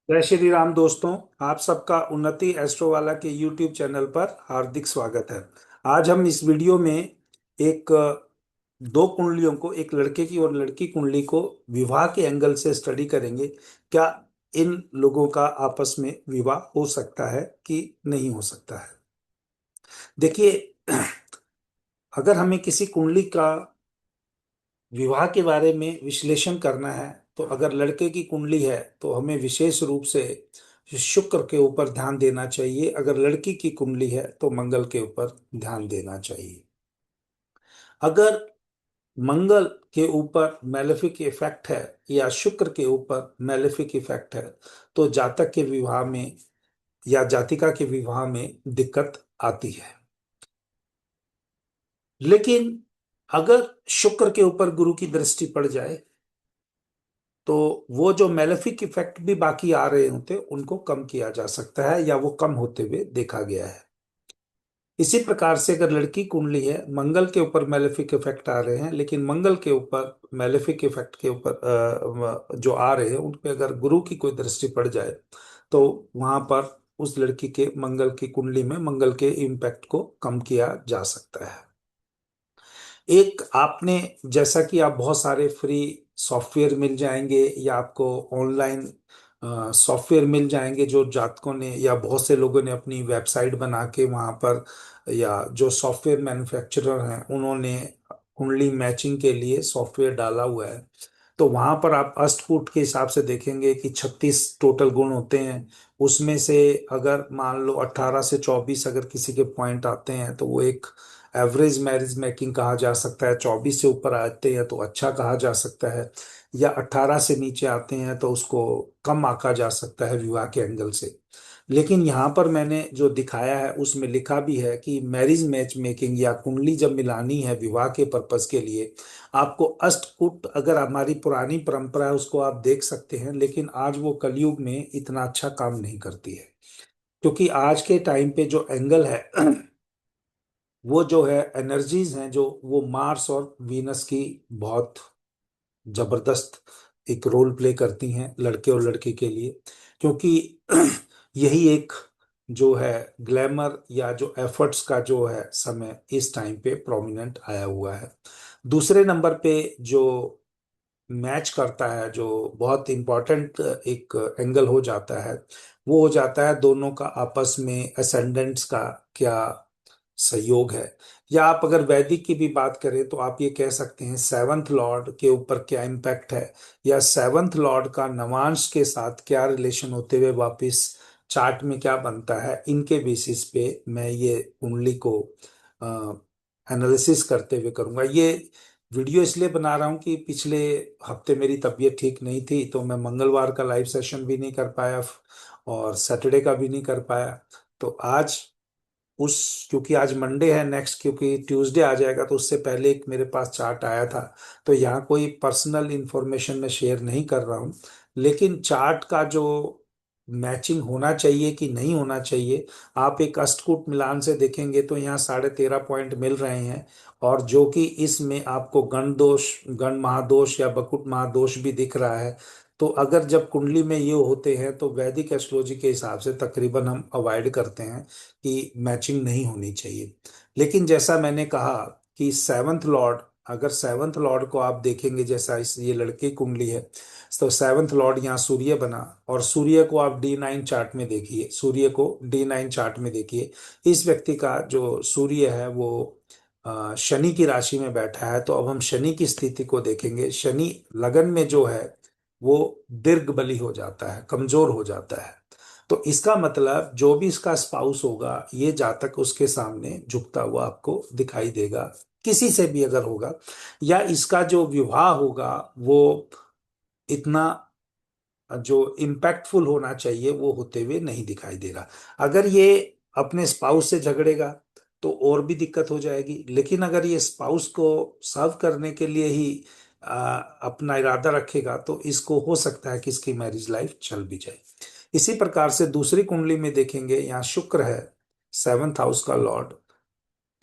जय श्री राम दोस्तों। आप सबका उन्नति एस्ट्रो वाला के यूट्यूब चैनल पर हार्दिक स्वागत है। आज हम इस वीडियो में एक दो कुंडलियों को, एक लड़के की और लड़की कुंडली को विवाह के एंगल से स्टडी करेंगे। क्या इन लोगों का आपस में विवाह हो सकता है कि नहीं हो सकता है। देखिए, अगर हमें किसी कुंडली का विवाह के बारे में विश्लेषण करना है तो अगर लड़के की कुंडली है तो हमें विशेष रूप से शुक्र के ऊपर ध्यान देना चाहिए। अगर लड़की की कुंडली है तो मंगल के ऊपर ध्यान देना चाहिए। अगर मंगल के ऊपर मैलेफिक इफेक्ट है या शुक्र के ऊपर मैलेफिक इफेक्ट है तो जातक के विवाह में या जातिका के विवाह में दिक्कत आती है। लेकिन अगर शुक्र के ऊपर गुरु की दृष्टि पड़ जाए तो वो जो मेलेफिक इफेक्ट भी बाकी आ रहे होते उनको कम किया जा सकता है या वो कम होते हुए देखा गया है। इसी प्रकार से अगर लड़की कुंडली है, मंगल के ऊपर मेलेफिक इफेक्ट आ रहे हैं, लेकिन मंगल के ऊपर मेलेफिक इफेक्ट के ऊपर जो आ रहे हैं उन पे अगर गुरु की कोई दृष्टि पड़ जाए तो वहां पर उस लड़की के मंगल की कुंडली में मंगल के इम्पैक्ट को कम किया जा सकता है। एक आपने, जैसा कि आप बहुत सारे फ्री सॉफ्टवेयर मिल जाएंगे या आपको ऑनलाइन सॉफ्टवेयर मिल जाएंगे जो जातकों ने या बहुत से लोगों ने अपनी वेबसाइट बना के वहाँ पर, या जो सॉफ्टवेयर मैन्युफैक्चरर हैं उन्होंने कुंडली मैचिंग के लिए सॉफ्टवेयर डाला हुआ है। तो वहां पर आप अष्टकूट के हिसाब से देखेंगे कि 36 टोटल गुण होते हैं। उसमें से अगर मान लो 18 से 24 अगर किसी के पॉइंट आते हैं तो वो एक एवरेज मैरिज मेकिंग कहा जा सकता है। 24 से ऊपर आते हैं तो अच्छा कहा जा सकता है, या 18 से नीचे आते हैं तो उसको कम आंका जा सकता है विवाह के एंगल से। लेकिन यहाँ पर मैंने जो दिखाया है उसमें लिखा भी है कि मैरिज मैच मेकिंग या कुंडली जब मिलानी है विवाह के पर्पस के लिए, आपको अष्टकूट, अगर हमारी पुरानी परंपरा है उसको आप देख सकते हैं, लेकिन आज वो कलयुग में इतना अच्छा काम नहीं करती है। क्योंकि आज के टाइम पे जो एंगल है वो जो है एनर्जीज हैं जो वो मार्स और वीनस की बहुत जबरदस्त एक रोल प्ले करती हैं लड़के और लड़की के लिए। क्योंकि यही एक जो है ग्लैमर या जो एफर्ट्स का जो है समय इस टाइम पे प्रोमिनेंट आया हुआ है। दूसरे नंबर पे जो मैच करता है, जो बहुत इंपॉर्टेंट एक एंगल हो जाता है, वो हो जाता है दोनों का आपस में असेंडेंट्स का क्या सहयोग है। या आप अगर वैदिक की भी बात करें तो आप ये कह सकते हैं सेवंथ लॉर्ड के ऊपर क्या इम्पैक्ट है, या सेवंथ लॉर्ड का नवांश के साथ क्या रिलेशन होते हुए वापस चार्ट में क्या बनता है। इनके बेसिस पे मैं ये कुंडली को एनालिसिस करते हुए करूंगा। ये वीडियो इसलिए बना रहा हूँ कि पिछले हफ्ते मेरी तबीयत ठीक नहीं थी तो मैं मंगलवार का लाइव सेशन भी नहीं कर पाया और सैटरडे का भी नहीं कर पाया। तो आज उस, क्योंकि आज मंडे है नेक्स्ट, क्योंकि ट्यूसडे आ जाएगा तो उससे पहले एक मेरे पास चार्ट आया था। तो यहाँ कोई पर्सनल इंफॉर्मेशन मैं शेयर नहीं कर रहा हूँ, लेकिन चार्ट का जो मैचिंग होना चाहिए कि नहीं होना चाहिए, आप एक अष्टकूट मिलान से देखेंगे तो यहाँ 13.5 पॉइंट मिल रहे हैं। और जो कि इसमें आपको गण दोष, गण महादोष या बकुट महादोष भी दिख रहा है। तो अगर जब कुंडली में ये होते हैं तो वैदिक एस्ट्रोलॉजी के हिसाब से तकरीबन हम अवॉइड करते हैं कि मैचिंग नहीं होनी चाहिए। लेकिन जैसा मैंने कहा कि सेवंथ लॉर्ड, अगर सेवंथ लॉर्ड को आप देखेंगे, जैसा इस ये लड़की कुंडली है तो सेवंथ लॉर्ड यहाँ सूर्य बना, और सूर्य को आप D9 चार्ट में देखिए, सूर्य को D9 चार्ट में देखिए। इस व्यक्ति का जो सूर्य है वो शनि की राशि में बैठा है। तो अब हम शनि की स्थिति को देखेंगे। शनि लगन में जो है वो दीर्घ बली हो जाता है, कमजोर हो जाता है। तो इसका मतलब जो भी इसका स्पाउस होगा ये जातक उसके सामने झुकता हुआ आपको दिखाई देगा, किसी से भी अगर होगा। या इसका जो विवाह होगा वो इतना जो इम्पैक्टफुल होना चाहिए वो होते हुए नहीं दिखाई दे रहा। अगर ये अपने स्पाउस से झगड़ेगा तो और भी दिक्कत हो जाएगी, लेकिन अगर ये स्पाउस को सर्व करने के लिए ही अपना इरादा रखेगा तो इसको हो सकता है कि इसकी मैरिज लाइफ चल भी जाए। इसी प्रकार से दूसरी कुंडली में देखेंगे, यहाँ शुक्र है सेवंथ हाउस का लॉर्ड,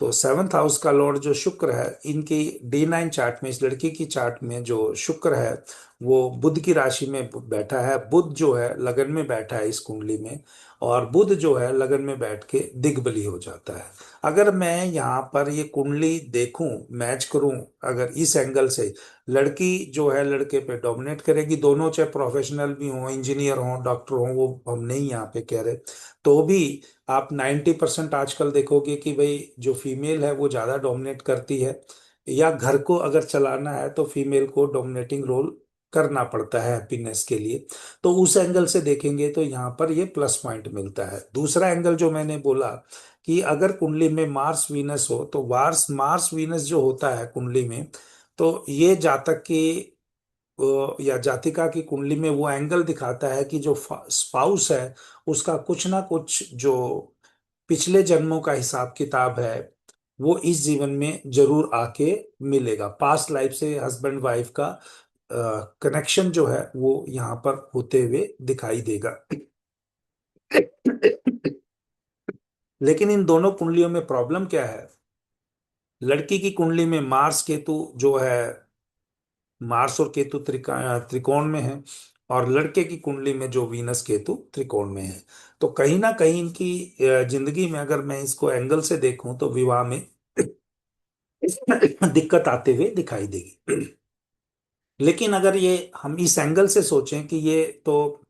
तो सेवन्थ हाउस का लॉर्ड जो शुक्र है, इनकी D9 चार्ट में, इस लड़की की चार्ट में जो शुक्र है वो बुध की राशि में बैठा है। बुध जो है लगन में बैठा है इस कुंडली में, और बुध जो है लगन में बैठ के दिग्बली हो जाता है। अगर मैं यहाँ पर ये कुंडली देखूं, मैच करूं, अगर इस एंगल से, लड़की जो है लड़के पे डोमिनेट करेगी। दोनों चाहे प्रोफेशनल भी हों, इंजीनियर हों, डॉक्टर हों, वो हम नहीं यहाँ पे कह रहे, तो भी आप 90% आजकल देखोगे कि भाई जो फीमेल है वो ज्यादा डोमिनेट करती है, या घर को अगर चलाना है तो फीमेल को डोमिनेटिंग रोल करना पड़ता है हैप्पीनेस के लिए। तो उस एंगल से देखेंगे तो यहाँ पर ये प्लस पॉइंट मिलता है। दूसरा एंगल जो मैंने बोला कि अगर कुंडली में मार्स वीनस हो, तो मार्स मार्स वीनस जो होता है कुंडली में, तो ये जातक की या जातिका की कुंडली में वो एंगल दिखाता है कि जो स्पाउस है उसका कुछ ना कुछ जो पिछले जन्मों का हिसाब किताब है वो इस जीवन में जरूर आके मिलेगा। पास्ट लाइफ से हस्बैंड वाइफ का कनेक्शन जो है वो यहाँ पर होते हुए दिखाई देगा। लेकिन इन दोनों कुंडलियों में प्रॉब्लम क्या है? लड़की की कुंडली में मार्स केतु जो है, मार्स और केतु त्रिकोण में है, और लड़के की कुंडली में जो वीनस केतु त्रिकोण में है। तो कहीं ना कहीं इनकी जिंदगी में अगर मैं इसको एंगल से देखूं तो विवाह में दिक्कत आते हुए दिखाई देगी। लेकिन अगर ये हम इस एंगल से सोचें कि ये तो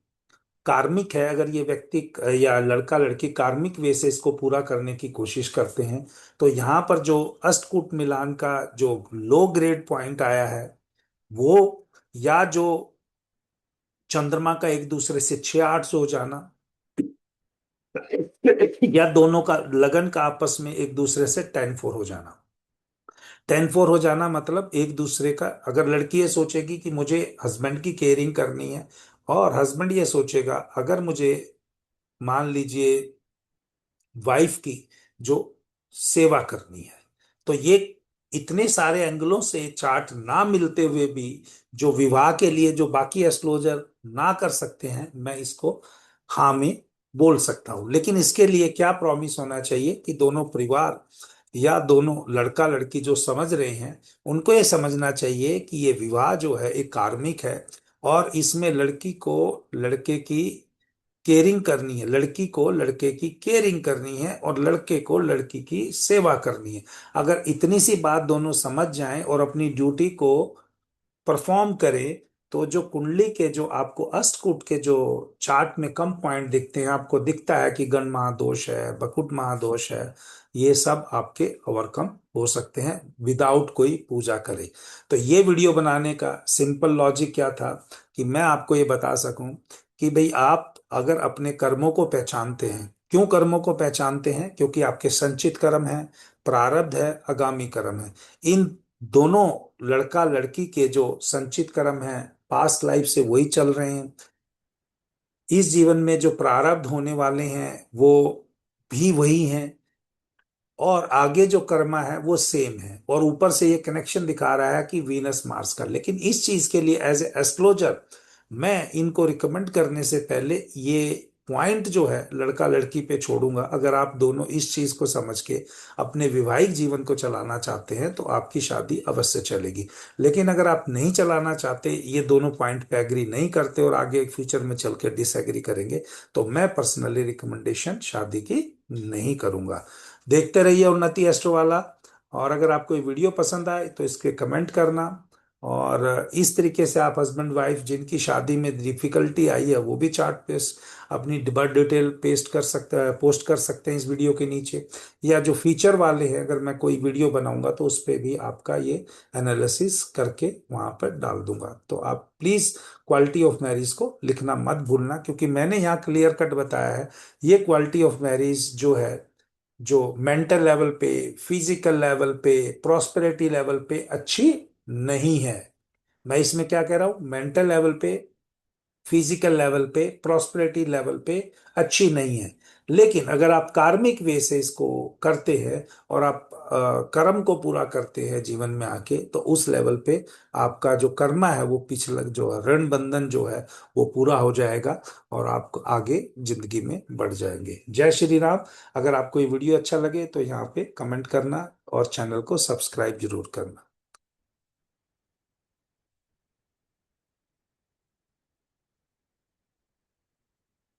कार्मिक है, अगर ये व्यक्ति या लड़का लड़की कार्मिक वे से इसको पूरा करने की कोशिश करते हैं, तो यहाँ पर जो अष्टकूट मिलान का जो लो ग्रेड पॉइंट आया है वो, या जो चंद्रमा का एक दूसरे से 6-8 हो जाना, या दोनों का लगन का आपस में एक दूसरे से 10-4 हो जाना। 10-4 हो जाना मतलब एक दूसरे का, अगर लड़की ये सोचेगी कि मुझे हस्बैंड की केयरिंग करनी है, और हस्बैंड ये सोचेगा अगर मुझे, मान लीजिए, वाइफ की जो सेवा करनी है, तो ये इतने सारे एंगलों से चार्ट ना मिलते हुए भी जो विवाह के लिए जो बाकी एस्ट्रोलजर ना कर सकते हैं, मैं इसको हाँ में बोल सकता हूं। लेकिन इसके लिए क्या प्रॉमिस होना चाहिए कि दोनों परिवार या दोनों लड़का लड़की जो समझ रहे हैं उनको ये समझना चाहिए कि ये विवाह जो है एक कार्मिक है, और इसमें लड़की को लड़के की केयरिंग करनी है, लड़की को लड़के की केयरिंग करनी है, और लड़के को लड़की की सेवा करनी है। अगर इतनी सी बात दोनों समझ जाएं और अपनी ड्यूटी को परफॉर्म करें, तो जो कुंडली के जो आपको अष्टकूट के जो चार्ट में कम पॉइंट दिखते हैं, आपको दिखता है कि गण महादोष है, बकुट महादोष है, ये सब आपके ओवरकम हो सकते हैं विदाउट कोई पूजा करे। तो ये वीडियो बनाने का सिंपल लॉजिक क्या था कि मैं आपको ये बता सकूं कि भाई आप अगर अपने कर्मों को पहचानते हैं, क्यों कर्मों को पहचानते हैं? क्योंकि आपके संचित कर्म है, प्रारब्ध है, आगामी कर्म है। इन दोनों लड़का लड़की के जो संचित कर्म है पास्ट लाइफ से वही चल रहे हैं, इस जीवन में जो प्रारब्ध होने वाले हैं वो भी वही हैं, और आगे जो कर्मा है वो सेम है, और ऊपर से ये कनेक्शन दिखा रहा है कि वीनस मार्स का। लेकिन इस चीज के लिए एज ए एस्ट्रोलॉजर मैं इनको रिकमेंड करने से पहले ये पॉइंट जो है लड़का लड़की पे छोड़ूंगा। अगर आप दोनों इस चीज को समझ के अपने वैवाहिक जीवन को चलाना चाहते हैं तो आपकी शादी अवश्य चलेगी। लेकिन अगर आप नहीं चलाना चाहते, ये दोनों पॉइंट पे एग्री नहीं करते और आगे फ्यूचर में चल के डिसएग्री करेंगे, तो मैं पर्सनली रिकमेंडेशन शादी की नहीं करूंगा। देखते रहिए उन्नति एस्ट्रो वाला। और अगर आपको ये वीडियो पसंद आए तो इसके कमेंट करना, और इस तरीके से आप हस्बैंड वाइफ जिनकी शादी में डिफिकल्टी आई है वो भी चार्ट पे अपनी बर्थ डिटेल पेस्ट कर सकते हैं, पोस्ट कर सकते हैं इस वीडियो के नीचे। या जो फीचर वाले हैं, अगर मैं कोई वीडियो बनाऊंगा तो उस पे भी आपका ये एनालिसिस करके वहां पर डाल दूंगा। तो आप प्लीज क्वालिटी ऑफ मैरिज को लिखना मत भूलना, क्योंकि मैंने यहाँ क्लियर कट बताया है ये क्वालिटी ऑफ मैरिज जो है, जो मेंटल लेवल पे, फिजिकल लेवल पे, प्रॉस्पेरिटी लेवल पे अच्छी नहीं है। मैं इसमें क्या कह रहा हूं? मेंटल लेवल पे, फिजिकल लेवल पे, प्रॉस्पेरिटी लेवल पे अच्छी नहीं है। लेकिन अगर आप कार्मिक वे से इसको करते हैं और आप कर्म को पूरा करते हैं जीवन में आके, तो उस लेवल पे आपका जो कर्मा है वो पिछला जो है ऋण बंधन जो है वो पूरा हो जाएगा और आप आगे जिंदगी में बढ़ जाएंगे। जय श्री राम। अगर आपको ये वीडियो अच्छा लगे तो यहाँ पे कमेंट करना और चैनल को सब्सक्राइब जरूर करना।